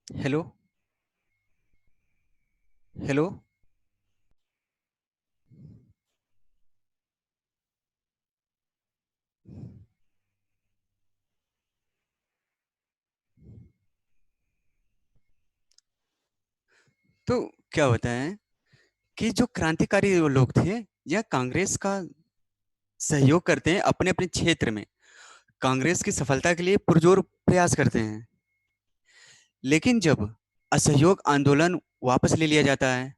Hello. Hello. तो क्या होता है कि जो क्रांतिकारी वो लोग थे, यह कांग्रेस का सहयोग करते हैं अपने अपने क्षेत्र में, कांग्रेस की सफलता के लिए पुरजोर प्रयास करते हैं। लेकिन जब असहयोग आंदोलन वापस ले लिया जाता है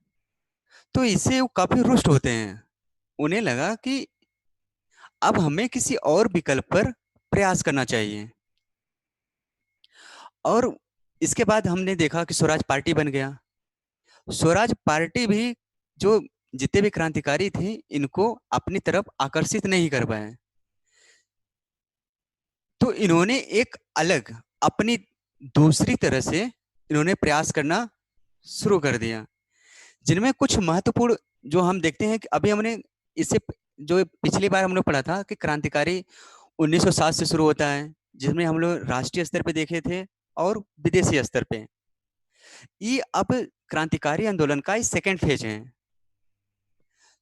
तो इससे वो काफी रुष्ट होते हैं। उन्हें लगा कि अब हमें किसी और विकल्प पर प्रयास करना चाहिए। और इसके बाद हमने देखा कि स्वराज पार्टी बन गया। स्वराज पार्टी भी जो जितने भी क्रांतिकारी थे इनको अपनी तरफ आकर्षित नहीं कर पाए। तो इन्होंने एक अलग अपनी दूसरी तरह से इन्होंने प्रयास करना शुरू कर दिया, जिनमें कुछ महत्वपूर्ण जो हम देखते हैं कि अभी हमने इससे जो पिछली बार हमने पढ़ा था कि क्रांतिकारी 1907 से शुरू होता है, जिसमें हम लोग राष्ट्रीय स्तर पे देखे थे और विदेशी स्तर पे। ये अब क्रांतिकारी आंदोलन का सेकेंड फेज है।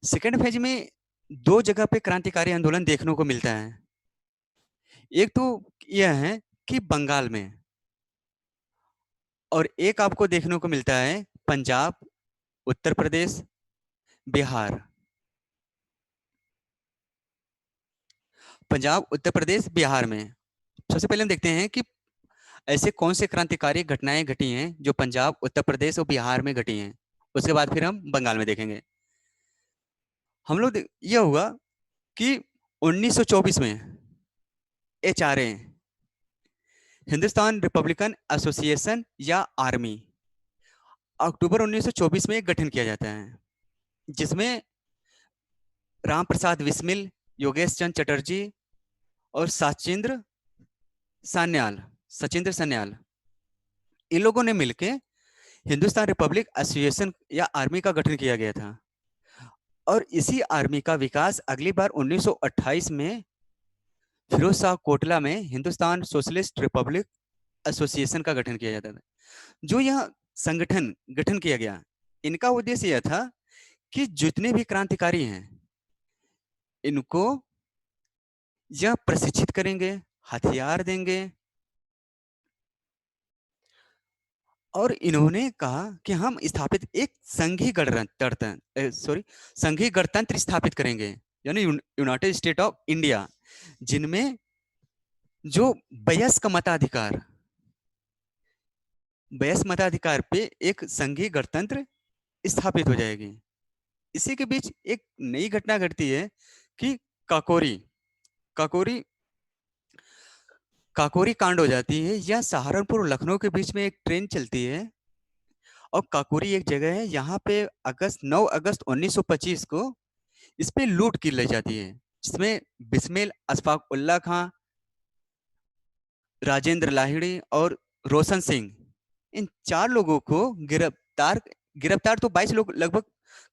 सेकेंड फेज में दो जगह पे क्रांतिकारी आंदोलन देखने को मिलता है। एक तो यह है कि बंगाल में, और एक आपको देखने को मिलता है पंजाब, उत्तर प्रदेश, बिहार। पंजाब, उत्तर प्रदेश, बिहार में सबसे पहले हम देखते हैं कि ऐसे कौन से क्रांतिकारी घटनाएं घटी हैं जो पंजाब, उत्तर प्रदेश और बिहार में घटी हैं। उसके बाद फिर हम बंगाल में देखेंगे। हम लोग यह हुआ कि 1924 में एचआरए, हिंदुस्तान रिपब्लिकन एसोसिएशन या आर्मी, अक्टूबर 1924 में गठन किया जाता है, जिसमें राम प्रसाद बिस्मिल, योगेश चंद चटर्जी और सान्याल सचिंद्र सन्याल, इन लोगों ने मिलकर हिंदुस्तान रिपब्लिक एसोसिएशन या आर्मी का गठन किया गया था। और इसी आर्मी का विकास अगली बार 1928 में फिरोज शाह कोटला में हिंदुस्तान सोशलिस्ट रिपब्लिक एसोसिएशन का गठन किया जाता था। जो यह संगठन गठन किया गया, इनका उद्देश्य यह था कि जितने भी क्रांतिकारी हैं इनको यह प्रशिक्षित करेंगे, हथियार देंगे। और इन्होंने कहा कि हम स्थापित एक संघीय गणतंत्र स्थापित करेंगे, यानी यूनाइटेड स्टेट ऑफ इंडिया, जिनमें जो वयस्क मताधिकार वयस्क मताधिकार पे एक संघीय गणतंत्र स्थापित हो जाएगी। इसी के बीच एक नई घटना घटती है कि काकोरी काकोरी काकोरी कांड हो जाती है। यह सहारनपुर और लखनऊ के बीच में एक ट्रेन चलती है, और काकोरी एक जगह है, यहाँ पे 9 अगस्त 1925 को इस पे लूट की ली जाती है, जिसमें बिस्मिल, अशफाक उल्ला खां, राजेंद्र लाहिड़ी और रोशन सिंह, इन चार लोगों को गिरफ्तार गिरफ्तार तो 22 लोग लगभग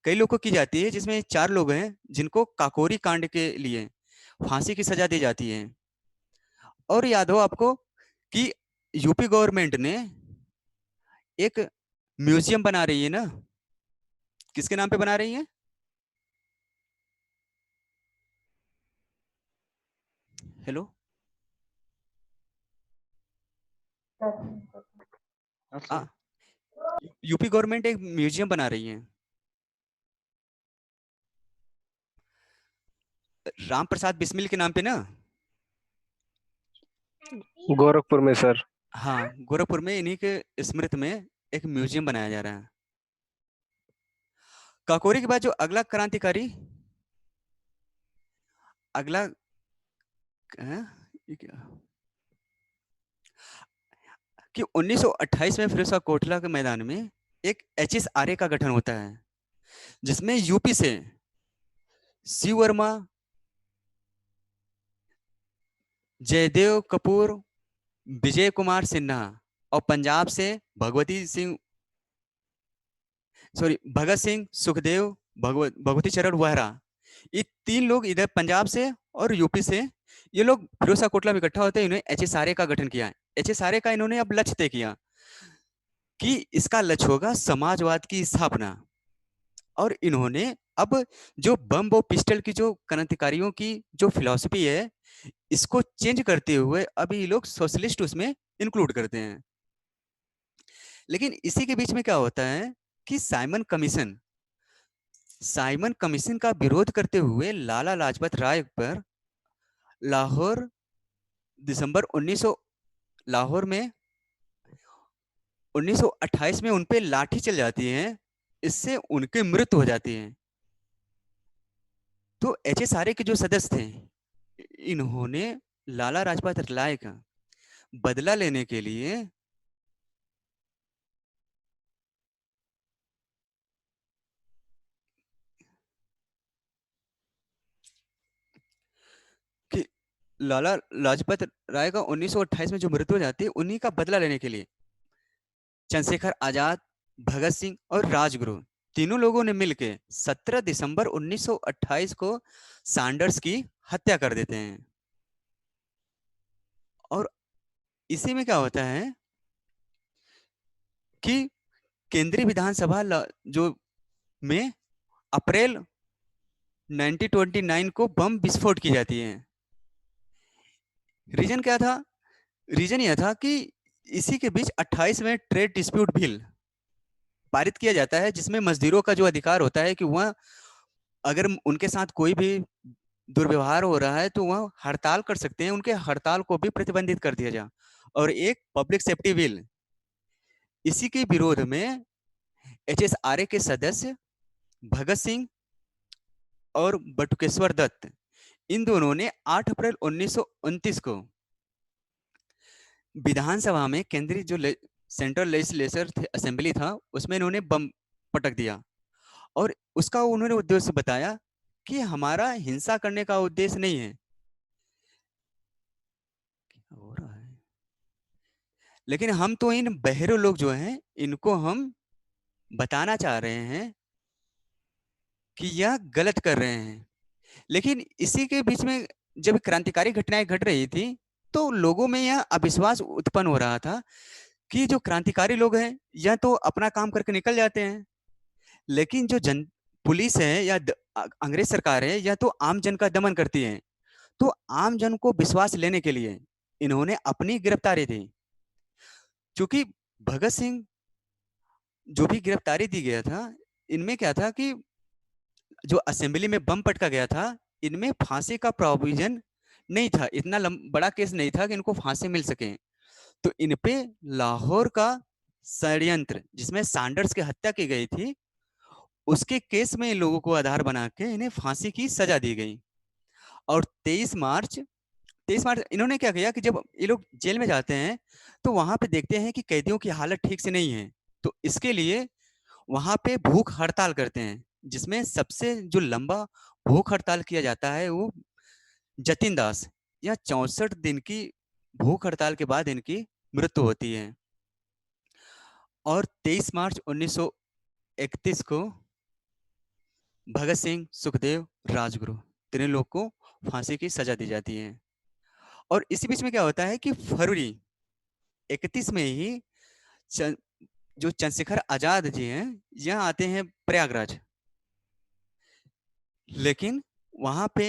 कई लोगों को की जाती है, जिसमें चार लोग हैं जिनको काकोरी कांड के लिए फांसी की सजा दी जाती है। और याद हो आपको कि यूपी गवर्नमेंट ने एक म्यूजियम बना रही है ना, किसके नाम पे बना रही है? हेलो। हाँ आ, सर। यूपी गवर्नमेंट एक म्यूजियम बना रही है राम प्रसाद बिस्मिल के नाम पे ना। गोरखपुर में सर। हाँ, गोरखपुर में इन्हीं के स्मृति में एक म्यूजियम बनाया जा रहा है। काकोरी के बाद जो अगला क्रांतिकारी, अगला है, ये क्या? कि 1928 में फिरोजशाह कोटला के मैदान में एक HSRA का गठन होता है, जिसमें यूपी से शिव वर्मा, जयदेव कपूर, विजय कुमार सिन्हा, और पंजाब से भगवती सिंह, सॉरी, भगत सिंह, सुखदेव, भगवती चरण वोहरा, ये तीन लोग इधर पंजाब से और यूपी से, ये लोग फिरोजशाह कोटला में इकट्ठा होते हैं। इन्होंने HSRA का गठन किया है। HSRA का इन्होंने अब लक्ष्य तय किया कि इसका लक्ष्य होगा समाजवाद की स्थापना। और इन्होंने अब जो बम और पिस्टल की जो क्रांतिकारियों की जो फिलॉसफी है, इसको चेंज करते हुए अभी ये लोग सोशलिस्ट उसमें इंक्लूड करते हैं। लेकिन इसी के बीच में क्या होता है कि साइमन कमीशन का विरोध करते हुए लाला लाजपत राय पर लाहौर दिसंबर 1900 लाहौर में 1928 में उन पे लाठी चल जाती है, इससे उनकी मृत्यु हो जाती है। तो HSRA के जो सदस्य थे, इन्होंने लाला लाजपत राय का बदला लेने के लिए कि लाला लाजपत राय का 1928 में जो मृत्यु हो जाती है, उन्हीं का बदला लेने के लिए चंद्रशेखर आजाद, भगत सिंह और राजगुरु तीनों लोगों ने मिलकर 17 दिसंबर 1928 को सैंडर्स की हत्या कर देते हैं। और इसी में क्या होता है कि केंद्रीय विधानसभा जो में अप्रैल 1929 को बम विस्फोट की जाती है। रीजन क्या था? रीजन यह था कि इसी के बीच 28 में ट्रेड डिस्प्यूट बिल पारित किया जाता है, जिसमें मजदूरों का जो अधिकार होता है कि वह अगर उनके साथ कोई भी दुर्व्यवहार हो रहा है तो वह हड़ताल कर सकते हैं, उनके हड़ताल को भी प्रतिबंधित कर दिया जाए। और एक पब्लिक सेफ्टी बिल, इसी के विरोध में HSRA के सदस्य भगत सिंह और बटुकेश्वर दत्त, इन दोनों ने 8 अप्रैल 1929 को विधानसभा में केंद्रीय जो सेंट्रल लेजिस्लेचर असेंबली था, उसमें इन्होंने बम पटक दिया। और उसका उन्होंने उद्देश्य बताया कि हमारा हिंसा करने का उद्देश्य नहीं है। क्या हो रहा है? लेकिन हम तो इन बहरे लोग जो हैं, इनको हम बताना चाह रहे हैं कि यह गलत कर रहे हैं। लेकिन इसी के बीच में जब क्रांतिकारी घटनाएं घट रही थी, तो लोगों में यह अविश्वास उत्पन्न हो रहा था कि जो क्रांतिकारी लोग हैं, या तो अपना काम करके निकल जाते हैं, लेकिन जो जन पुलिस है या अंग्रेज सरकार है, या तो आम जन का दमन करती है। तो आम जन को विश्वास लेने के लिए इन्होंने अपनी गिरफ्तारी दी। क्योंकि भगत सिंह जो भी गिरफ्तारी दी गया था, इनमें क्या था कि जो असेंबली में बम पटका गया था, इनमें फांसी का प्रोविजन नहीं था, इतना बड़ा केस नहीं था कि इनको फांसी मिल सके। तो इन पे लाहौर का षड्यंत्र, जिसमें सैंडर्स की हत्या की गई थी, उसके केस में इन लोगों को आधार बना के इन्हें फांसी की सजा दी गई। और 23 मार्च इन्होंने क्या किया कि जब ये लोग जेल में जाते हैं, तो वहां पे देखते हैं कि कैदियों की हालत ठीक से नहीं है। तो इसके लिए वहां पे भूख हड़ताल करते हैं, जिसमें सबसे जो लंबा भूख हड़ताल किया जाता है वो जतिन दास, या 64 दिन की भूख हड़ताल के बाद इनकी मृत्यु होती है। और 23 मार्च 1931 को भगत सिंह, सुखदेव, राजगुरु तीनों लोग को फांसी की सजा दी जाती है। और इसी बीच में क्या होता है कि फरवरी 31 में ही जो चंद्रशेखर आजाद जी हैं, यहाँ आते हैं प्रयागराज। लेकिन वहां पे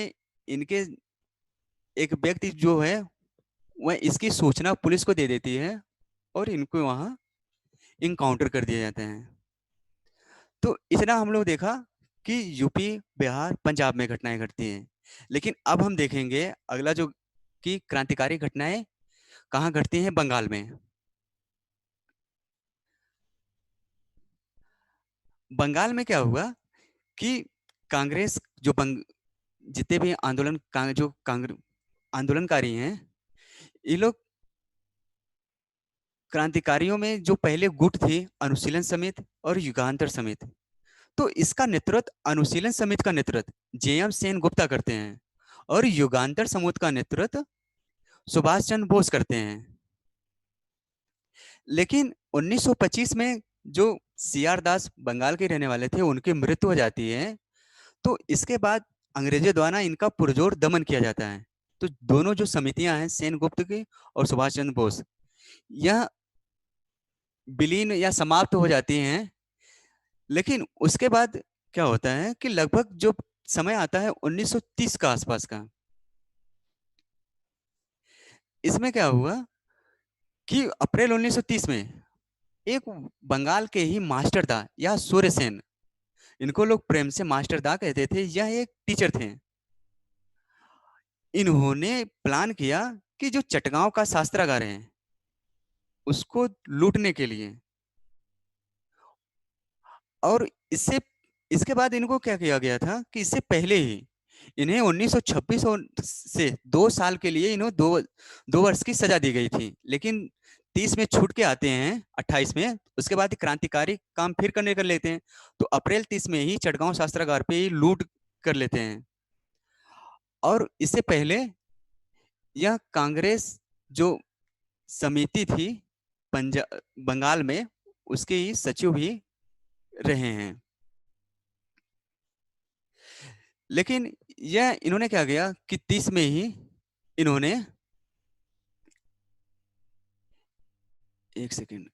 इनके एक व्यक्ति जो है, वह इसकी सूचना पुलिस को दे देती है, और इनको वहां इनकाउंटर कर दिया जाता है। तो इतना हम लोग देखा कि यूपी, बिहार, पंजाब में घटनाएं घटती हैं। लेकिन अब हम देखेंगे अगला जो कि क्रांतिकारी घटनाएं कहाँ घटती हैं, बंगाल में। बंगाल में क्या हुआ कि कांग्रेस जो जितने भी आंदोलनकारी हैं, ये लोग क्रांतिकारियों में जो पहले गुट थे, अनुशीलन समिति और युगांतर समिति, तो इसका नेतृत्व, अनुशीलन समिति का नेतृत्व जेएम सेन गुप्ता करते हैं और युगांतर समूह का नेतृत्व सुभाष चंद्र बोस करते हैं। लेकिन 1925 में जो सीआर दास बंगाल के रहने वाले थे, उनकी मृत्यु हो जाती है। तो इसके बाद अंग्रेजों द्वारा इनका पुरजोर दमन किया जाता है। तो दोनों जो समितियां हैं, सेन गुप्त की और सुभाष चंद्र बोस, यह विलीन या समाप्त हो जाती हैं। लेकिन उसके बाद क्या होता है कि लगभग जो समय आता है 1930 का आसपास का, इसमें क्या हुआ कि अप्रैल 1930 में एक बंगाल के ही मास्टर दा या सूर्य सेन, इनको लोग प्रेम से मास्टर दा कहते थे, यह एक टीचर थे। इन्होंने प्लान किया कि जो चटगांव का शास्त्रागार है उसको लूटने के लिए, और इससे इसके बाद इनको क्या किया गया था कि इससे पहले ही इन्हें 1926 से 2 साल के लिए इन्हें 2 वर्ष की सजा दी गई थी। लेकिन 30 में छूट के आते हैं, 28 में, उसके बाद क्रांतिकारी काम फिर करने कर लेते हैं। तो अप्रैल 30 में ही चटगांव शास्त्रागार पे ही लूट कर लेते हैं। और इससे पहले यह कांग्रेस जो समिति थी पंजाब बंगाल में, उसके ही सचिव भी रहे हैं। लेकिन यह इन्होंने क्या किया कि 30 में ही इन्होंने, एक सेकेंड,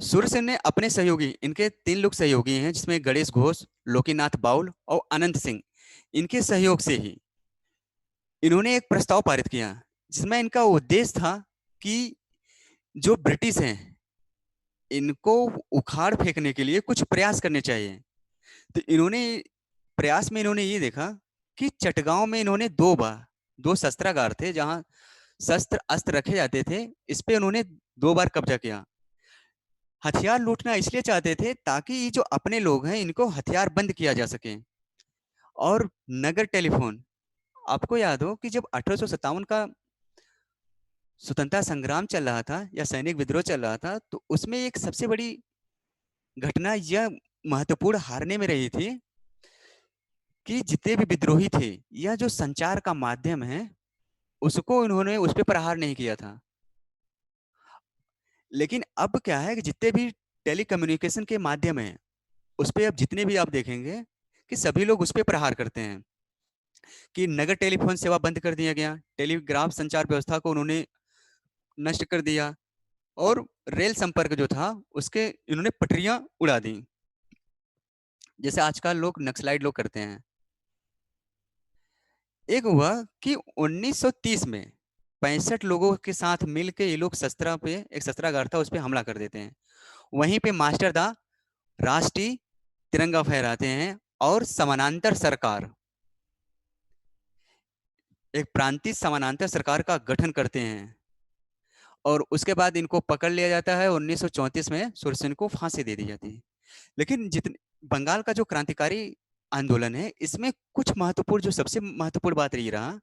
सूर्यसेन ने अपने सहयोगी, इनके 3 लोग सहयोगी हैं जिसमें गणेश घोष, लोकीनाथ बाउल और अनंत सिंह, इनके सहयोग से ही इन्होंने एक प्रस्ताव पारित किया जिसमें इनका उद्देश्य था कि जो ब्रिटिश हैं इनको उखाड़ फेंकने के लिए कुछ प्रयास करने चाहिए। तो इन्होंने प्रयास में इन्होंने ये देखा कि चटगांव में इन्होंने 2 बार, 2 शस्त्रागार थे जहां शस्त्र अस्त्र रखे जाते थे, इस पे उन्होंने 2 बार कब्जा किया। हथियार लूटना इसलिए चाहते थे ताकि ये जो अपने लोग हैं इनको हथियार बंद किया जा सके। और नगर टेलीफोन, आपको याद हो कि जब 1857 का स्वतंत्रता संग्राम चल रहा था या सैनिक विद्रोह चल रहा था, तो उसमें एक सबसे बड़ी घटना यह महत्वपूर्ण हारने में रही थी कि जितने भी विद्रोही थे, यह जो संचार का माध्यम है उसको इन्होंने उस पर प्रहार नहीं किया था। लेकिन अब क्या है कि जितने भी टेलीकम्युनिकेशन के माध्यम है उस पर अब जितने भी आप देखेंगे कि सभी लोग उस पर प्रहार करते हैं। कि नगर टेलीफोन सेवा बंद कर दिया गया, टेलीग्राफ संचार व्यवस्था को उन्होंने नष्ट कर दिया, और रेल संपर्क जो था उसके इन्होंने पटरियां उड़ा दी, जैसे आजकल लोग नक्सलाइट लोग करते हैं। एक हुआ कि 1930 में 65 लोगों के साथ मिलकर ये लोग शस्त्रा पे, एक शस्त्रागार था उस पर हमला कर देते हैं। वहीं पे मास्टर दा राष्ट्रीय तिरंगा फहराते हैं और समानांतर सरकार, एक प्रांतीय समानांतर सरकार का गठन करते हैं। और उसके बाद इनको पकड़ लिया जाता है। 1934 में सूरसेन को फांसी दे दी जाती है। लेकिन जितने बंगाल का जो क्रांतिकारी आंदोलन है, इसमें कुछ महत्वपूर्ण, जो सबसे महत्वपूर्ण बात ये रहा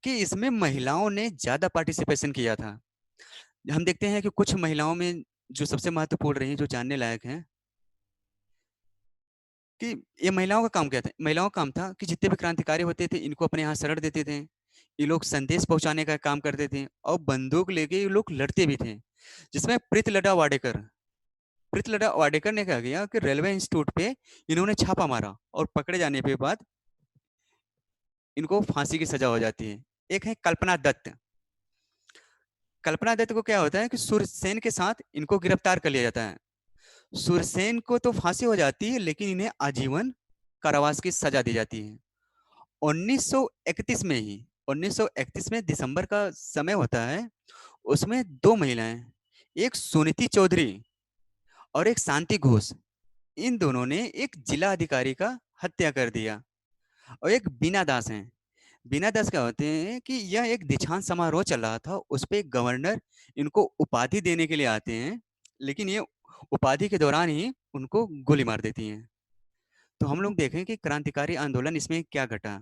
कि इसमें महिलाओं ने ज्यादा पार्टिसिपेशन किया था। हम देखते हैं कि कुछ महिलाओं में जो सबसे महत्वपूर्ण रही, जो जानने लायक है, कि ये महिलाओं का काम क्या था। महिलाओं का काम था कि जितने भी क्रांतिकारी होते थे इनको अपने यहाँ शरण देते थे, ये लोग संदेश पहुंचाने का काम करते थे और बंदूक लेके ये लोग लड़ते भी थे। जिसमें पृथ्वीलता वाडेकर ने क्या किया कि रेलवे इंस्टीट्यूट पे इन्होंने छापा मारा और पकड़े जाने के बाद इनको फांसी की सजा हो जाती है। एक है कल्पना दत्त। कल्पना दत्त को क्या होता है कि सूरसेन के साथ इनको गिरफ्तार कर लिया जाता है। सूरसेन को तो फांसी हो जाती है लेकिन इन्हें आजीवन कारावास की सजा दी जाती है। 1931 में ही, 1931 में दिसंबर का समय होता है, उसमें 2 महिलाएं, एक सुनीति चौधरी और एक शांति घोष, इन दोनों ने एक जिला अधिकारी का हत्या कर दिया। और एक बीना दास हैं। बीना दास क्या होते हैं कि यह एक दीक्षांत समारोह चल रहा था, उस पे गवर्नर इनको उपाधि देने के लिए आते हैं, लेकिन ये उपाधि के दौरान ही उनको गोली मार देती हैं। तो हम लोग देखें कि क्रांतिकारी आंदोलन इसमें क्या घटा।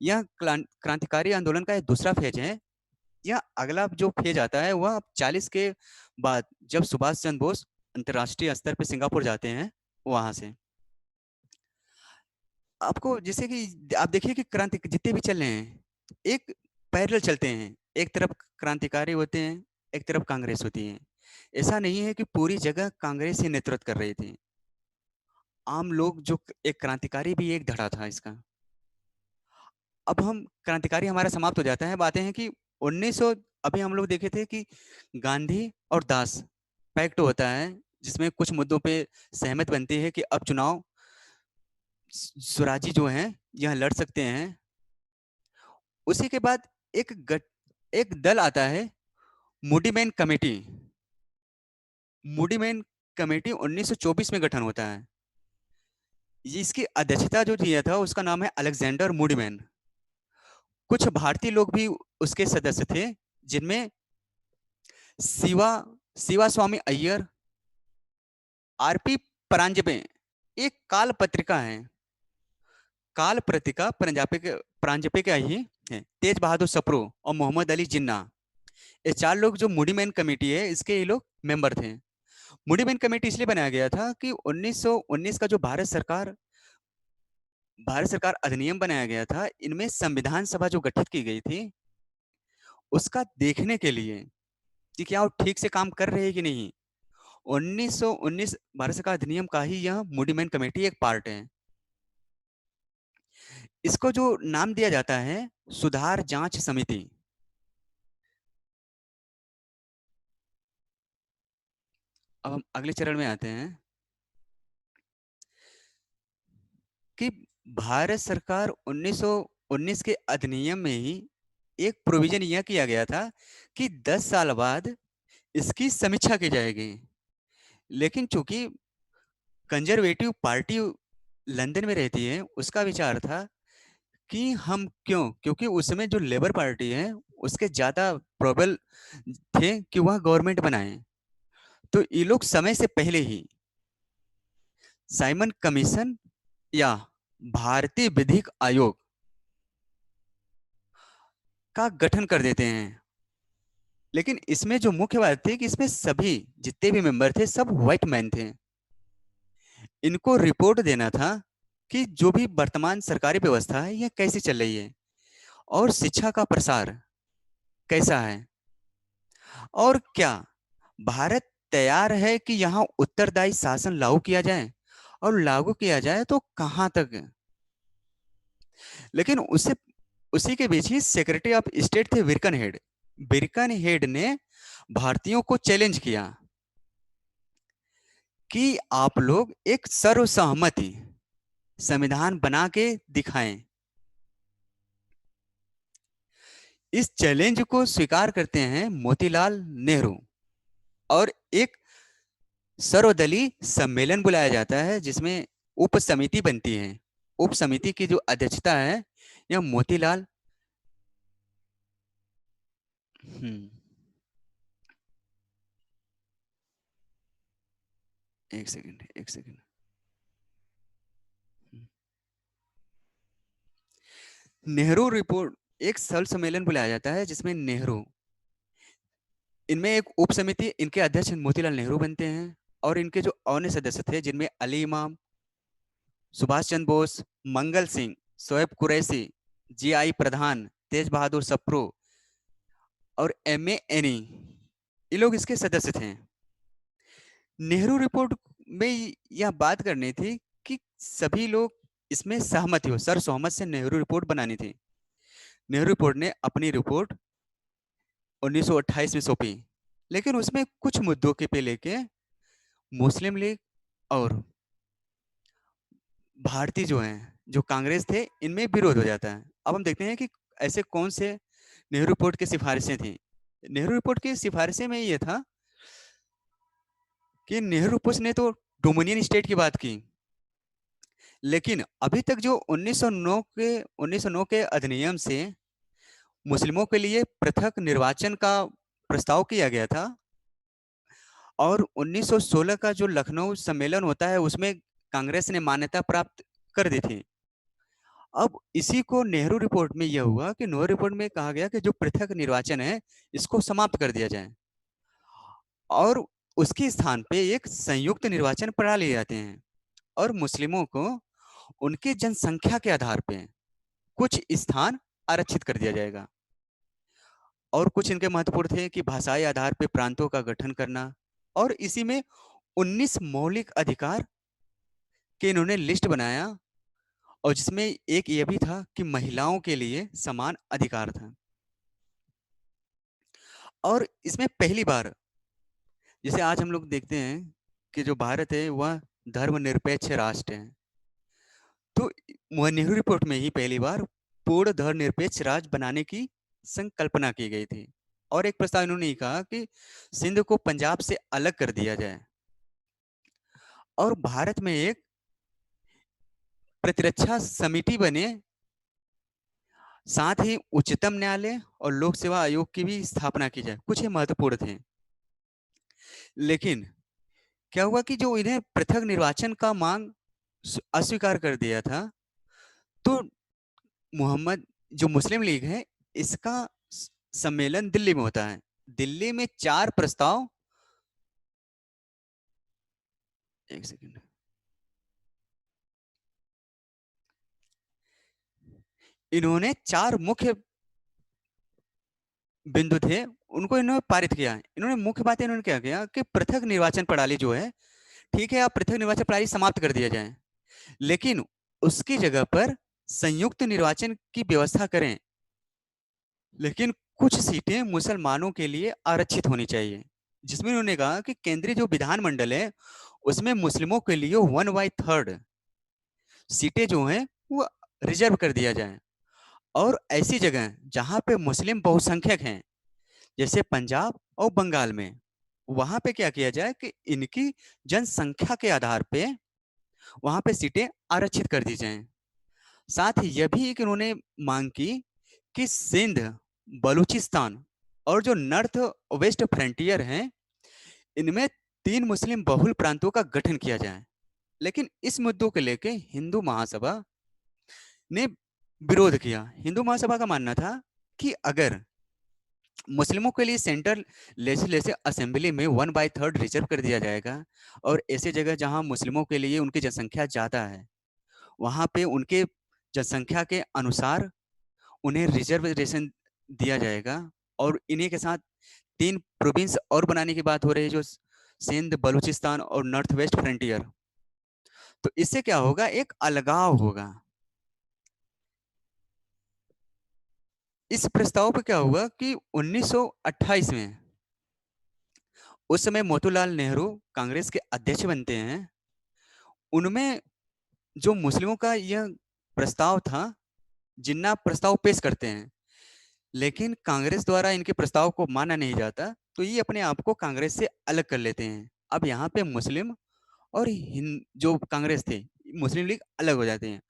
यह क्रांतिकारी आंदोलन का एक दूसरा फेज है। यह अगला जो फेज आता है वह 40 के बाद, जब सुभाष चंद्र बोस अंतर्राष्ट्रीय स्तर पर सिंगापुर जाते हैं वहां से। आपको जैसे कि आप देखिए कि क्रांति जितने भी चल रहे हैं एक पैरेलल चलते हैं। एक तरफ क्रांतिकारी होते हैं, एक तरफ कांग्रेस होती है। ऐसा नहीं है कि पूरी जगह कांग्रेस ही नेतृत्व कर रही थी। आम लोग जो एक क्रांतिकारी भी एक धड़ा था इसका। अब हम क्रांतिकारी हमारा समाप्त हो जाता है, बातें हैं कि 1900, अभी हम लोग देखे थे कि गांधी और दास पैक्ट होता है जिसमें कुछ मुद्दों पे सहमत बनती है कि अब चुनाव स्वराजी जो हैं यह लड़ सकते हैं। उसी के बाद एक दल आता है, मूडीमैन कमेटी। मूडीमैन कमेटी 1924 में गठन होता है। इसकी अध्यक्षता जो किया था उसका नाम है अलेक्जेंडर मूडीमैन। कुछ भारतीय लोग भी उसके सदस्य थे, जिनमें शिवा शिवा स्वामी अय्यर, आरपी परांजपे। एक काल पत्रिका है, काल पत्रिका परांजपे का ही है। तेज बहादुर सप्रू और मोहम्मद अली जिन्ना, ये चार लोग जो मूडीमैन कमेटी है इसके ये लोग मेंबर थे। मूडीमैन कमेटी इसलिए बनाया गया था कि 1919 का जो भारत सरकार अधिनियम बनाया गया था, इनमें संविधान सभा जो गठित की गई थी उसका देखने के लिए कि क्या वो ठीक से काम कर रहे हैं कि नहीं। 1919 भारत सरकार अधिनियम का ही यह मूडीमैन कमेटी एक पार्ट है। इसको जो नाम दिया जाता है सुधार जांच समिति। अब हम अगले चरण में आते हैं कि भारत सरकार 1919 के अधिनियम में ही एक प्रोविजन यह किया गया था कि 10 साल बाद इसकी समीक्षा की जाएगी। लेकिन चूंकि कंजर्वेटिव पार्टी लंदन में रहती है, उसका विचार था कि हम क्योंकि उस समय जो लेबर पार्टी है उसके ज्यादा प्रबल थे कि वह गवर्नमेंट बनाए। तो ये लोग समय से पहले ही साइमन कमीशन या भारतीय विधिक आयोग का गठन कर देते हैं। लेकिन इसमें जो मुख्य बात थी कि इसमें सभी जितने भी मेंबर थे सब व्हाइट मैन थे। इनको रिपोर्ट देना था कि जो भी वर्तमान सरकारी व्यवस्था है यह कैसी चल रही है और शिक्षा का प्रसार कैसा है, और क्या भारत तैयार है कि यहाँ उत्तरदायी शासन लागू किया जाए, और लागू किया जाए तो कहां तक। लेकिन उससे उसी के बीच ही सेक्रेटरी ऑफ स्टेट थे विरकन हेड। विरकन हेड ने भारतीयों को चैलेंज किया कि आप लोग एक सर्वसहमति संविधान बना के दिखाएं। इस चैलेंज को स्वीकार करते हैं मोतीलाल नेहरू, और एक सर्वदलीय सम्मेलन बुलाया जाता है जिसमें उप समिति बनती है। उप समिति की जो अध्यक्षता है यह मोतीलाल हम्म, एक सेकंड। नेहरू रिपोर्ट, एक सर्व सम्मेलन बुलाया जाता है जिसमें नेहरू, इनमें एक उप समिति, इनके अध्यक्ष मोतीलाल नेहरू बनते हैं। और इनके जो अन्य सदस्य थे जिनमें अली इमाम, सुभाष चंद्र बोस, मंगल सिंह, शोएब कुरैशी, जी आई प्रधान, तेज बहादुर सप्रू और एम ए एनी, ये लोग इसके सदस्य थे। नेहरू रिपोर्ट में यह बात करनी थी कि सभी लोग इसमें सहमति हो, सर्वसहमत से नेहरू रिपोर्ट बनानी थी। नेहरू रिपोर्ट ने अपनी रिपोर्ट 1928 में सौंपी, लेकिन उसमें कुछ मुद्दों के पे लेके मुस्लिम लीग और भारतीय जो हैं, जो कांग्रेस थे, इनमें विरोध हो जाता है। अब हम देखते हैं कि ऐसे कौन से नेहरू रिपोर्ट की सिफारिशें थी। नेहरू रिपोर्ट की सिफारिशें में ये था कि नेहरू रिपोर्ट ने तो डोमिनियन स्टेट की बात की, लेकिन अभी तक जो 1909 के अधिनियम से मुस्लिमों के लिए पृथक निर्वाचन का प्रस्ताव किया गया था, और 1916 का जो लखनऊ सम्मेलन होता है उसमें कांग्रेस ने मान्यता प्राप्त कर दी थी। अब इसी को नेहरू रिपोर्ट में यह हुआ कि नेहरू रिपोर्ट में कहा गया कि जो पृथक निर्वाचन है इसको समाप्त कर दिया जाए और उसके स्थान पे एक संयुक्त निर्वाचन प्रणाली आते हैं और मुस्लिमों को उनकी जनसंख्या के आधार पे कुछ स्थान आरक्षित कर दिया जाएगा। और कुछ इनके महत्वपूर्ण थे कि भाषाई आधार पे प्रांतों का गठन करना और इसी में 19 मौलिक अधिकार के इन्होंने लिस्ट बनाया और जिसमें एक ये भी था कि महिलाओं के लिए समान अधिकार था। और इसमें पहली बार जैसे आज हम लोग देखते हैं कि जो भारत है वह धर्मनिरपेक्ष राष्ट्र है, तो नेहरू रिपोर्ट में ही पहली बार पूर्ण धर्मनिरपेक्ष राज्य बनाने की संकल्पना की गई थी। और एक प्रस्ताव इन्होंने कहा कि सिंध को पंजाब से अलग कर दिया जाए और भारत में एक प्रतिरक्षा समिति बने, साथ ही उच्चतम न्यायालय और लोक सेवा आयोग की भी स्थापना की जाए। कुछ ये महत्वपूर्ण थे। लेकिन क्या हुआ कि जो इन्हें पृथक निर्वाचन का मांग अस्वीकार कर दिया था, तो मोहम्मद जो मुस्लिम लीग है इसका सम्मेलन दिल्ली में होता है। दिल्ली में 4 प्रस्ताव, एक सेकंड, इन्होंने 4 मुख्य बिंदु थे, उनको इन्होंने पारित किया। इन्होंने मुख्य बातें इन्होंने क्या किया कि पृथक निर्वाचन प्रणाली जो है, ठीक है, आप पृथक निर्वाचन प्रणाली समाप्त कर दिया जाए, लेकिन उसकी जगह पर संयुक्त निर्वाचन की व्यवस्था करें, लेकिन कुछ सीटें मुसलमानों के लिए आरक्षित होनी चाहिए। जिसमें उन्होंने कहा कि केंद्रीय जो विधानमंडल है उसमें मुस्लिमों के लिए 1/3 सीटें जो हैं वो रिजर्व कर दिया जाए। और ऐसी जगह जहां पे मुस्लिम बहुसंख्यक हैं जैसे पंजाब और बंगाल में, वहां पे क्या किया जाए कि इनकी जनसंख्या के आधार पे वहां पे सीटें आरक्षित कर दी जाएं। साथ ही यह भी एक इन्होंने मांग की कि सिंध, बलूचिस्तान और जो नॉर्थ वेस्ट फ्रंटियर हैं इनमें 3 मुस्लिम बहुल प्रांतों का गठन किया जाए। लेकिन इस मुद्दों को लेके हिंदू महासभा ने विरोध किया। हिंदू महासभा का मानना था कि अगर मुस्लिमों के लिए सेंट्रल लेजिस्लेटिव असेंबली में 1/3 रिजर्व कर दिया जाएगा और ऐसी जगह जहां मुस्लिमों के लिए उनकी जनसंख्या ज्यादा है वहां पे उनके जनसंख्या के अनुसार उन्हें रिजर्वेशन दिया जाएगा। और इन्हीं के साथ 3 प्रोविंस और बनाने की बात हो रही है, जो सिंध, बलूचिस्तान और नॉर्थ वेस्ट फ्रंटियर। तो इससे क्या होगा, एक अलगाव होगा। इस प्रस्ताव पर क्या हुआ कि 1928 में उस समय मोतीलाल नेहरू कांग्रेस के अध्यक्ष बनते हैं। उनमें जो मुस्लिमों का यह प्रस्ताव था, जिन्ना प्रस्ताव पेश करते हैं, लेकिन कांग्रेस द्वारा इनके प्रस्ताव को माना नहीं जाता, तो ये अपने आप को कांग्रेस से अलग कर लेते हैं। अब यहाँ पे मुस्लिम और जो कांग्रेस थे, मुस्लिम लीग अलग हो जाते हैं।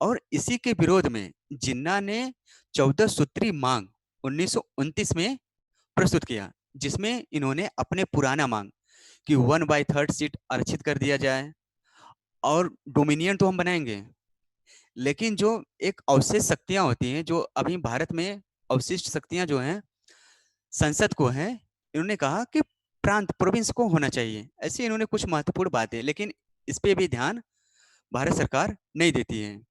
और इसी के विरोध में जिन्ना ने 14 सूत्री मांग 1929 में प्रस्तुत किया, जिसमें इन्होंने अपने पुराना मांग कि 1/3 सीट आरक्षित कर दिया जाए और डोमिनियन तो हम बनाएंगे, लेकिन जो एक अवशेष शक्तियां होती हैं, जो अभी भारत में अवशिष्ट शक्तियां जो हैं संसद को हैं, इन्होंने कहा कि प्रांत, प्रोविंस को होना चाहिए। ऐसे इन्होंने कुछ महत्वपूर्ण बातें, लेकिन इस पे भी ध्यान भारत सरकार नहीं देती है।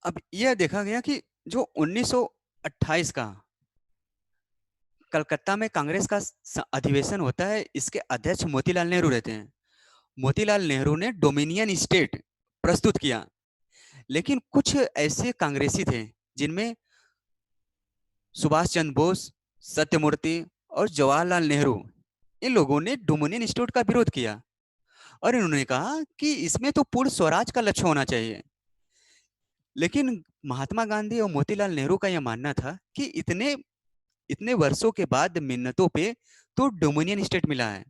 अब यह देखा गया कि जो 1928 का कलकत्ता में कांग्रेस का अधिवेशन होता है, इसके अध्यक्ष मोतीलाल नेहरू रहते हैं। मोतीलाल नेहरू ने डोमिनियन स्टेट प्रस्तुत किया, लेकिन कुछ ऐसे कांग्रेसी थे जिनमें सुभाष चंद्र बोस, सत्यमूर्ति और जवाहरलाल नेहरू, इन लोगों ने डोमिनियन स्टेट का विरोध किया और इन्होंने कहा कि इसमें तो पूर्ण स्वराज का लक्ष्य होना चाहिए। लेकिन महात्मा गांधी और मोतीलाल नेहरू का यह मानना था कि इतने इतने वर्षों के बाद मिन्नतों पे तो डोमिनियन स्टेट मिला है,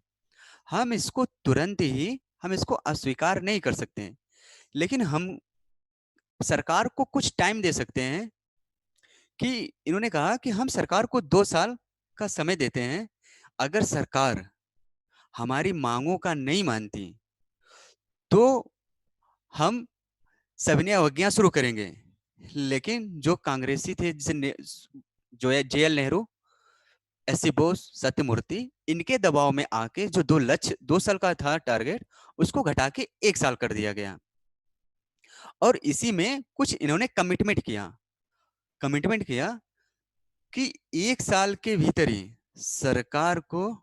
हम इसको तुरंत ही हम इसको अस्वीकार नहीं कर सकते हैं, लेकिन हम सरकार को कुछ टाइम दे सकते हैं। कि इन्होंने कहा कि हम सरकार को 2 साल का समय देते हैं। अगर सरकार हमारी मांगों का नहीं मानती तो हम सविनय अवज्ञा शुरू करेंगे। लेकिन जो कांग्रेसी थे, जो है JL नेहरू, SC बोस, सत्यमूर्ति, इनके दबाव में आके जो 2 साल का था टारगेट, उसको घटा के 1 साल कर दिया गया। और इसी में कुछ इन्होंने कमिटमेंट किया कि 1 साल के भीतर ही सरकार को,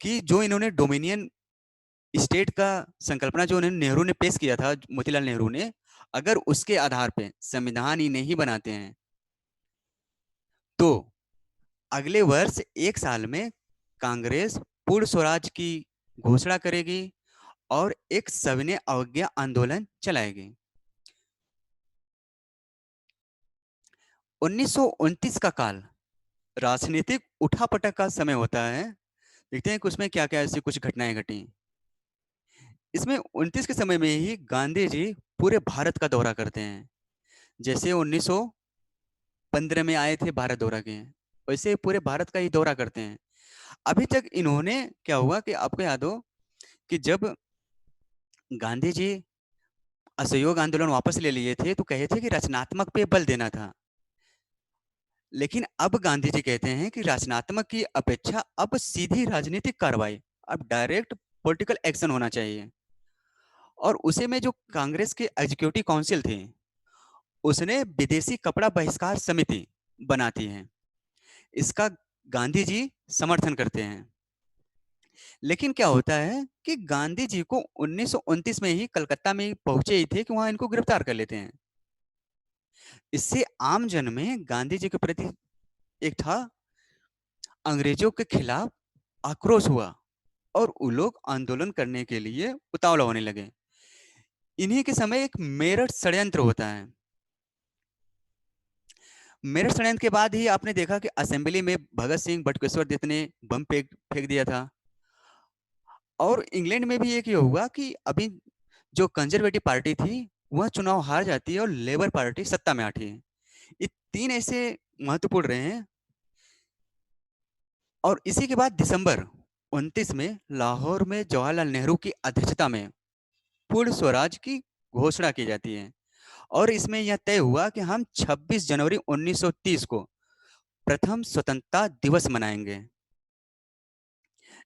कि जो इन्होंने डोमिनियन स्टेट का संकल्पना जो उन्होंने नेहरू ने पेश किया था, मोतीलाल नेहरू ने, अगर उसके आधार पे संविधान ही नहीं बनाते हैं तो अगले वर्ष 1 साल में कांग्रेस पूर्ण स्वराज की घोषणा करेगी और एक सविनय अवज्ञा आंदोलन चलाएगी। 1929 का काल राजनीतिक उठापटक का समय होता है। देखते हैं कि उसमें क्या क्या ऐसी कुछ घटनाएं घटी। इसमें 29 के समय में ही गांधी जी पूरे भारत का दौरा करते हैं। जैसे 1915 में आए थे, भारत दौरा किए, वैसे पूरे भारत का ही दौरा करते हैं। अभी तक इन्होंने, क्या हुआ कि आपको याद हो कि जब गांधी जी असहयोग आंदोलन वापस ले लिए थे तो कहे थे कि रचनात्मक पे बल देना था। लेकिन अब गांधी जी कहते हैं कि रचनात्मक की अपेक्षा अब सीधी राजनीतिक कार्रवाई, अब डायरेक्ट पॉलिटिकल एक्शन होना चाहिए। और उसे में जो कांग्रेस के एग्जीक्यूटिव काउंसिल थे, उसने विदेशी कपड़ा बहिष्कार समिति बनाती है। इसका गांधी जी समर्थन करते हैं। लेकिन क्या होता है कि गांधी जी को 1929 में ही कलकत्ता में पहुंचे ही थे कि वहां इनको गिरफ्तार कर लेते हैं। इससे आम जन में गांधी जी के प्रति एक था, अंग्रेजों के खिलाफ आक्रोश हुआ और वो लोग आंदोलन करने के लिए उतावला होने लगे। इन्हीं के समय एक मेरठ षड्यंत्र होता है। मेरठ षड्यंत्र के बाद ही आपने देखा कि असेंबली में भगत सिंह बटुकेश्वर दत्त ने बम फेंक फेंक दिया था। और इंग्लैंड में भी एक ये हुआ कि अभी जो कंजर्वेटिव पार्टी थी वह चुनाव हार जाती है और लेबर पार्टी सत्ता में आती है। ये तीन ऐसे महत्वपूर्ण रहे हैं। और इसी के बाद दिसंबर 29 में लाहौर में जवाहरलाल नेहरू की अध्यक्षता में पूर्ण स्वराज की घोषणा की जाती है। और इसमें यह तय हुआ कि हम 26 जनवरी 1930 को प्रथम स्वतंत्रता दिवस मनाएंगे।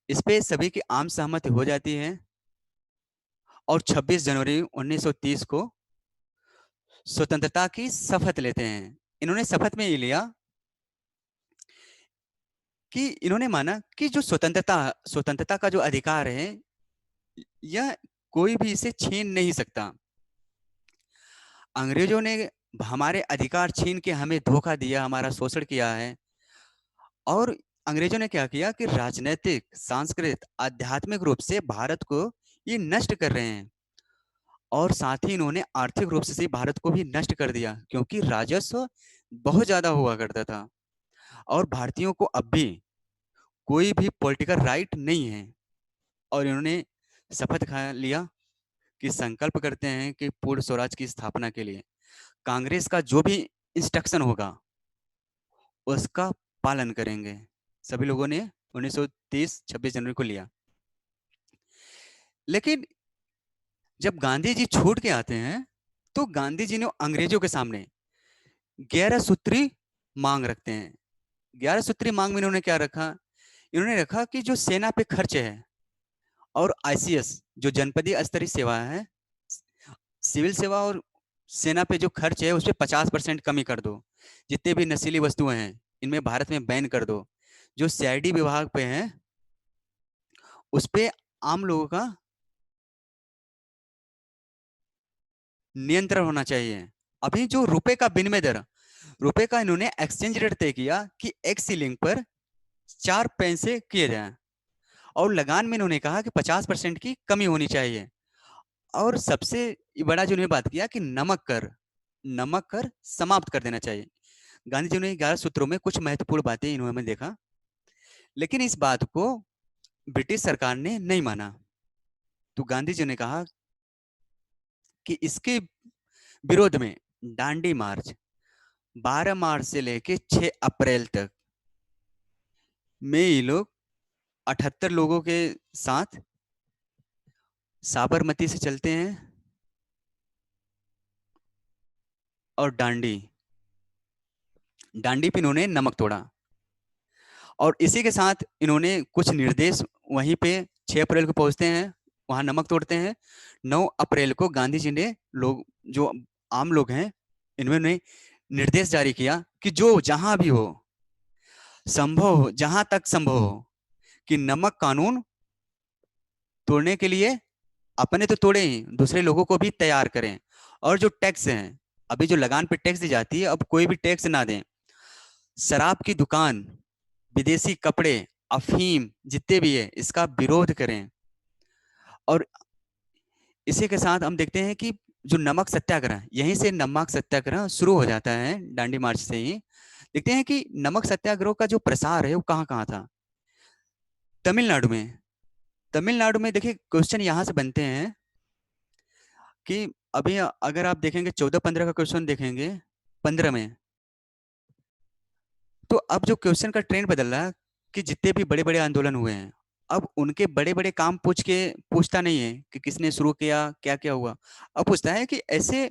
इस पे सभी की आम सहमति हो जाती है और 26 जनवरी 1930 को स्वतंत्रता की शपथ लेते हैं। इन्होंने शपथ में ये लिया कि इन्होंने माना कि जो स्वतंत्रता का जो अधिकार है, यह कोई भी इसे छीन नहीं सकता। अंग्रेजों ने हमारे अधिकार छीन के हमें धोखा दिया, हमारा शोषण किया है। और अंग्रेजों ने क्या किया कि राजनीतिक, सांस्कृतिक, आध्यात्मिक रूप से भारत को ये नष्ट कर रहे हैं। और साथ ही इन्होंने आर्थिक रूप से भारत को भी नष्ट कर दिया, क्योंकि राजस्व बहुत ज्यादा हुआ करता था और भारतीयों को अब भी कोई भी पॉलिटिकल राइट नहीं है। और इन्होंने शपथ खा लिया कि संकल्प करते हैं कि पूर्ण स्वराज की स्थापना के लिए कांग्रेस का जो भी इंस्ट्रक्शन होगा उसका पालन करेंगे। सभी लोगों ने 1930 26 जनवरी को लिया। लेकिन जब गांधी जी छूट के आते हैं तो गांधी जी ने अंग्रेजों के सामने 11 सूत्री मांग रखते हैं। 11 सूत्री मांग में इन्होंने क्या रखा? इन्होंने रखा कि जो सेना पे खर्च है और ICS जो जनपदीय स्तरीय सेवा है, सिविल सेवा और सेना पे जो खर्च है उस पर 50% कमी कर दो। जितने भी नशीली वस्तुएं हैं इनमें भारत में बैन कर दो। जो CID विभाग पे है उस पे आम लोगों का नियंत्रण होना चाहिए। अभी जो रुपए का विनिमय दर, रुपए का इन्होंने एक्सचेंज रेट तय किया कि एक शिलिंग पर 4 पैसे किए जाए। और लगान में इन्होंने कहा कि 50% की कमी होनी चाहिए। और सबसे बड़ा जो इन्होंने बात किया कि नमक कर समाप्त कर देना चाहिए। गांधी जी ने 11 सूत्रों में कुछ महत्वपूर्ण बातें इन्होंने देखा। लेकिन इस बात को ब्रिटिश सरकार ने नहीं माना। तो गांधी जी ने कहा कि इसके विरोध में दांडी मार्च 12 मार्च से लेके 6 अप्रैल तक में ये लोग 78 लोगों के साथ साबरमती से चलते हैं और डांडी डांडी पे इन्होंने नमक तोड़ा। और इसी के साथ इन्होंने कुछ निर्देश वहीं पे 6 अप्रैल को पहुंचते हैं, वहां नमक तोड़ते हैं। 9 अप्रैल को गांधी जी ने लोग जो आम लोग हैं इन्होंने निर्देश जारी किया कि जो जहां भी हो, संभव हो, जहां तक संभव हो, कि नमक कानून तोड़ने के लिए अपने तो तोड़े ही दूसरे लोगों को भी तैयार करें। और जो टैक्स है, अभी जो लगान पे टैक्स दी जाती है, अब कोई भी टैक्स ना दें। शराब की दुकान, विदेशी कपड़े, अफीम जितने भी है इसका विरोध करें। और इसी के साथ हम देखते हैं कि जो नमक सत्याग्रह, यहीं से नमक सत्याग्रह शुरू हो जाता है, दांडी मार्च से ही। देखते हैं कि नमक सत्याग्रह का जो प्रसार है वो कहाँ कहाँ था। तमिलनाडु में। तमिलनाडु में देखिए क्वेश्चन यहाँ से बनते हैं कि अभी अगर आप देखेंगे 14-15 का क्वेश्चन देखेंगे 15 में, तो अब जो क्वेश्चन का ट्रेंड बदल रहा है कि जितने भी बड़े बड़े आंदोलन हुए हैं, अब उनके बड़े बड़े काम पूछता नहीं है कि किसने शुरू किया, क्या क्या हुआ। अब पूछता है कि ऐसे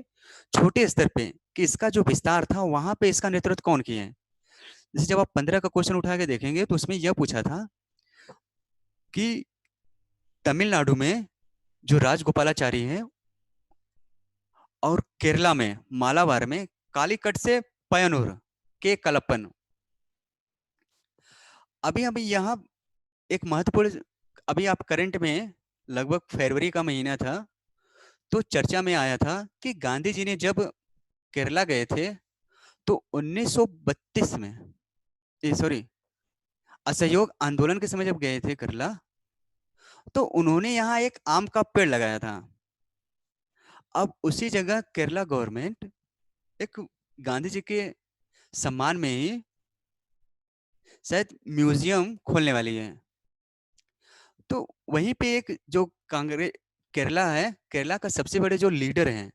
छोटे स्तर पे कि इसका जो विस्तार था वहां पे इसका नेतृत्व कौन किया है। जैसे जब आप 15 का क्वेश्चन उठा के देखेंगे तो उसमें यह पूछा था कि तमिलनाडु में जो राजगोपालाचारी है और केरला में मालाबार में कालीकट से पयनूर के कलपन। अभी अभी यहाँ एक महत्वपूर्ण, अभी आप करंट में लगभग फरवरी का महीना था, तो चर्चा में आया था कि गांधी जी ने जब केरला गए थे तो 1932 में, सॉरी, असहयोग आंदोलन के समय जब गए थे केरला, तो उन्होंने यहाँ एक आम का पेड़ लगाया था। अब उसी जगह केरला गवर्नमेंट एक गांधी जी के सम्मान में ही शायद म्यूजियम खोलने वाली है। तो वहीं पे एक जो कांग्रेस केरला है, केरला का सबसे बड़े जो लीडर हैं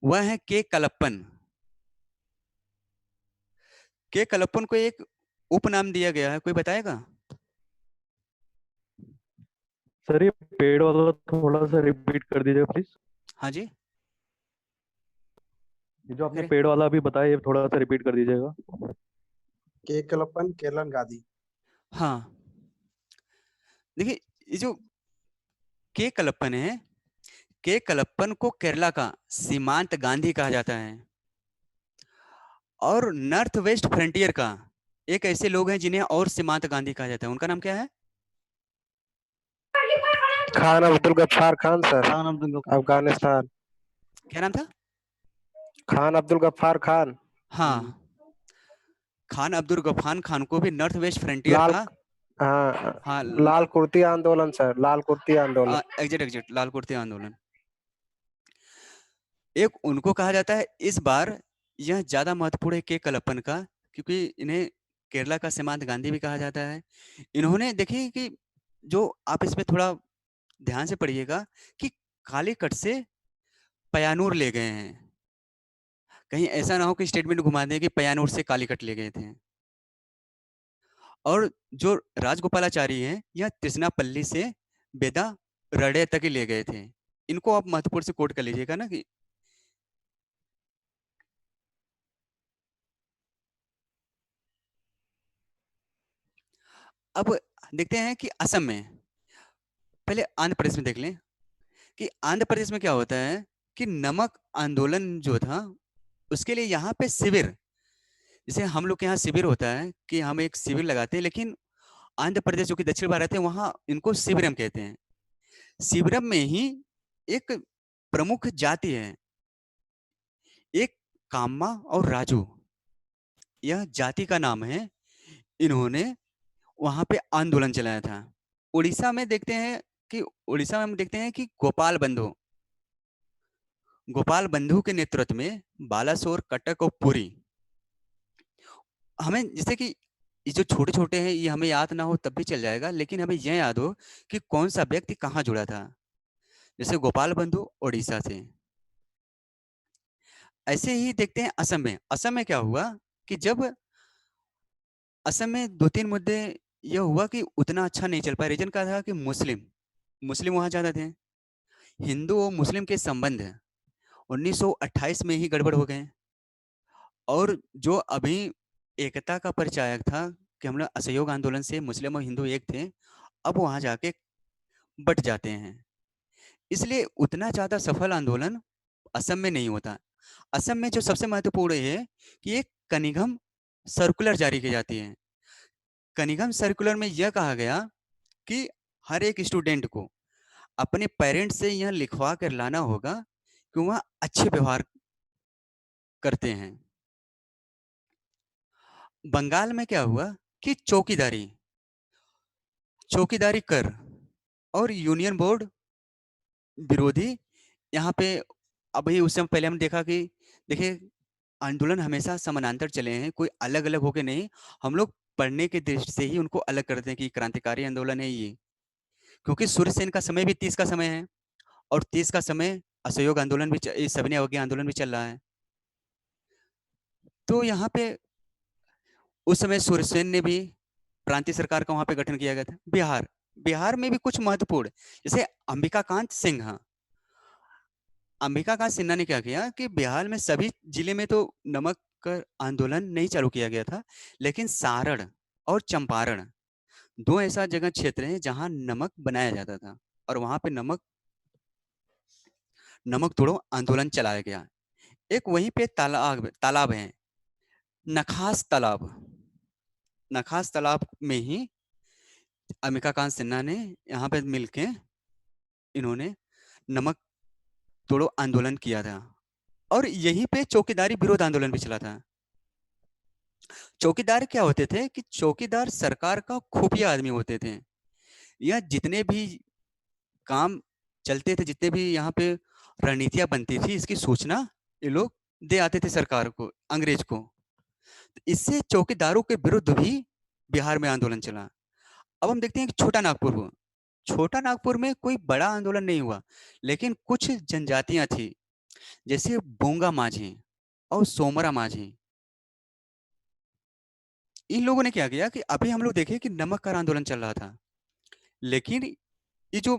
वह है के कलप्पन। के कलप्पन को एक उपनाम दिया गया है, कोई बताएगा? सर ये पेड़ वाला थोड़ा सा रिपीट कर दीजिएगा प्लीज। हाँ जी। ये जो आपने अरे पेड़ वाला अभी बताया ये थोड़ा सा रिपीट कर दीजिएगा। के कलप्पन केरलन गादी। हाँ, देखिए ये जो के कलप्पन है, के कलप्पन को केरला का सीमांत गांधी कहा जाता है। और नॉर्थ वेस्ट फ्रंटियर का एक ऐसे लोग हैं जिन्हें और सीमांत गांधी कहा जाता है, उनका नाम क्या है? खान अब्दुल गफ्फार खान सर, खान अब्दुल गफ्फार। अफगानिस्तान। क्या नाम था? खान अब्दुल गफ्फार खान। हाँ, खान अब्दुल गफ्फार खान को भी नॉर्थ वेस्ट फ्रंटियर लाल, का, हाँ, हाँ, लाल कुर्ती आंदोलन सर, लाल कुर्ती आंदोलन। एग्जैक्ट एग्जैक्ट, लाल कुर्ते आंदोलन एक उनको कहा जाता है। इस बार यह ज्यादा महत्वपूर्ण है के कलप्पन का, क्योंकि इन्हें केरला का सीमांत गांधी भी कहा जाता है। इन्होंने देखिए कि जो आप इसमें थोड़ा ध्यान से पढ़िएगा कि कालीकट से पयानूर ले गए हैं। कहीं ऐसा ना हो कि स्टेटमेंट घुमा दें कि पयानूर से कालीकट ले गए थे। और जो राजगोपालाचारी हैं यह त्रिचनापल्ली से बेदा रड़े तक ही ले गए थे। इनको आप महत्वपूर्ण से कोट कर लीजिएगा ना कि अब देखते हैं कि असम में, पहले आंध्र प्रदेश में देख लें कि आंध्र प्रदेश में क्या होता है कि नमक आंदोलन जो था उसके लिए यहाँ पे शिविर, जैसे हम लोग के यहाँ शिविर होता है कि हम एक शिविर लगाते हैं, लेकिन आंध्र प्रदेश जो कि दक्षिण भारत है वहाँ इनको शिविरम कहते हैं। शिविरम में ही एक प्रमुख जाति है, एक कामा और राजू, यह जाति का नाम है। इन्होंने वहां पे आंदोलन चलाया था। उड़ीसा में देखते हैं कि उड़ीसा में हम देखते हैं कि गोपाल बंधु के नेतृत्व में बालासोर, कटक और पुरी, हमें जैसे कि ये जो छोटे छोटे हैं ये हमें याद ना हो तब भी चल जाएगा, लेकिन हमें यह याद हो कि कौन सा व्यक्ति कहाँ जुड़ा था। जैसे गोपाल बंधु उड़ीसा से। ऐसे ही देखते हैं असम में। असम में क्या हुआ कि जब असम में दो तीन मुद्दे यह हुआ कि उतना अच्छा नहीं चल पाया। रीजन क्या था कि मुस्लिम मुस्लिम वहां ज्यादा थे। हिंदू और मुस्लिम के संबंध 1928 में ही गड़बड़ हो गए। और जो अभी एकता का परिचायक था कि हम लोग असहयोग आंदोलन से मुस्लिम और हिंदू एक थे, अब वहां जाके बट जाते हैं। इसलिए उतना ज्यादा सफल आंदोलन असम में नहीं होता। असम में जो सबसे महत्वपूर्ण है कि एक कनिगम सर्कुलर जारी की जाती है। कनिगम सर्कुलर में यह कहा गया कि हर एक स्टूडेंट को अपने पेरेंट्स से यह लिखवा कर लाना होगा कि वह अच्छे व्यवहार करते हैं। बंगाल में क्या हुआ कि चौकीदारी चौकीदारी कर और यूनियन बोर्ड विरोधी यहाँ पे। अभी उस समय पहले हम देखा कि देखिए आंदोलन हमेशा समानांतर चले हैं, कोई अलग अलग होके नहीं। हम लोग पढ़ने के दृष्टि से ही उनको अलग करते हैं कि क्रांतिकारी आंदोलन है ये, क्योंकि सूर्यसेन का समय भी 30 का समय है और 30 का समय असहयोग आंदोलन भी सविनय अवज्ञा आंदोलन भी चल रहा है। तो यहाँ पे उस समय सूर्यसेन ने भी प्रांतीय सरकार का वहां पे गठन किया गया था। बिहार बिहार में भी कुछ महत्वपूर्ण, जैसे अंबिकाकांत सिन्हा। अंबिकाकांत सिन्हा ने क्या किया कि बिहार में सभी जिले में तो नमक का आंदोलन नहीं चालू किया गया था, लेकिन सारण और चंपारण दो ऐसा जगह क्षेत्र है जहां नमक बनाया जाता था और वहां पे नमक नमक तोड़ो आंदोलन चलाया गया। एक वहीं पे तालाब तालाब है, नखास तालाब। नखास तालाब में ही अंबिकाकांत सिन्हा ने यहाँ पे मिलके इन्होंने नमक तोड़ो आंदोलन किया था। और यहीं पे चौकीदारी विरोध आंदोलन भी चला था। चौकीदार क्या होते थे कि चौकीदार सरकार का खुफिया आदमी होते थे। यह जितने भी काम चलते थे, जितने भी यहाँ पे रणनीतियां बनती थी, इसकी सूचना ये लोग दे आते थे सरकार को, अंग्रेज को। इससे चौकीदारों के विरुद्ध भी बिहार में आंदोलन चला। अब हम देखते हैं कि छोटा नागपुर हुआ। छोटा नागपुर में कोई बड़ा आंदोलन नहीं हुआ, लेकिन कुछ जनजातियां थी जैसे बोंगा माझी और सोमरा माझी। इन लोगों ने क्या किया कि अभी हम लोग देखे कि नमक का आंदोलन चल रहा था, लेकिन ये जो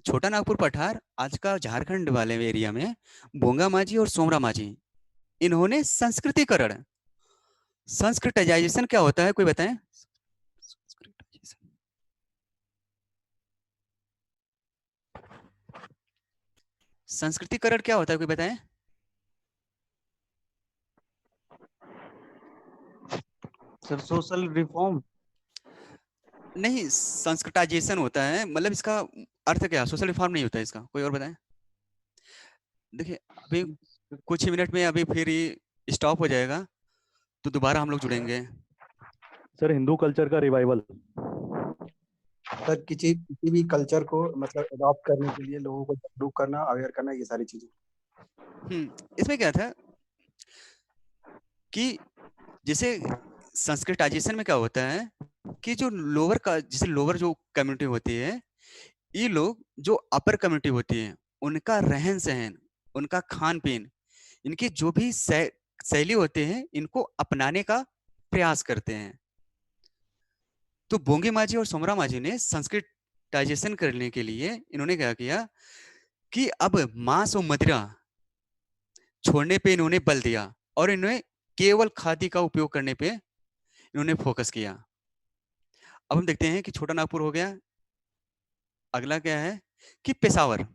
छोटा नागपुर पठार आज का झारखंड वाले एरिया में बोंगा माझी और सोमरा माझी, इन्होंने संस्कृतिकरण, संस्कृताइजेशन क्या होता है कोई बताएं? संस्कृतिकरण क्या होता है कोई बताएं? Sir social reform. नहीं, संस्कृताइजेशन होता है, मतलब इसका अर्थ क्या? सोशल रिफॉर्म नहीं होता है इसका, कोई और बताएं। देखिए अभी कुछ ही मिनट में अभी फिर ये स्टॉप हो जाएगा, तो दोबारा हम लोग जुड़ेंगे। सर हिंदू कल्चर का रिवाइवल। सर किसी भी कल्चर को मतलब अडॉप्ट करने के लिए लोगों को जागरूक करना, अवेयर करना, ये सारी चीजें। इसमें क्या था कि जैसे संस्कृताइजेशन में क्या होता है कि जो लोअर का, जैसे लोअर जो कम्युनिटी होती है, ये लोग जो अपर कम्युनिटी होती है उनका रहन सहन, उनका खान पीन, इनकी जो भी शैली होते हैं, इनको अपनाने का प्रयास करते हैं। तो बोंगे माझी और सोमरा माझी ने संस्कृताइजेशन करने के लिए इन्होंने क्या किया कि अब मांस और मदिरा छोड़ने पे इन्होंने बल दिया और इन्होंने केवल खादी का उपयोग करने पे इन्होंने फोकस किया। अब हम देखते हैं कि छोटा नागपुर हो गया। अगला क्या है कि पेशावर।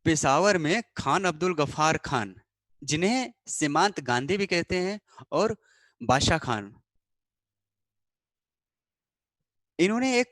पेशावर में खान अब्दुल गफ्फार खान, जिन्हें सीमांत गांधी भी कहते हैं और बादशाह खान, इन्होंने एक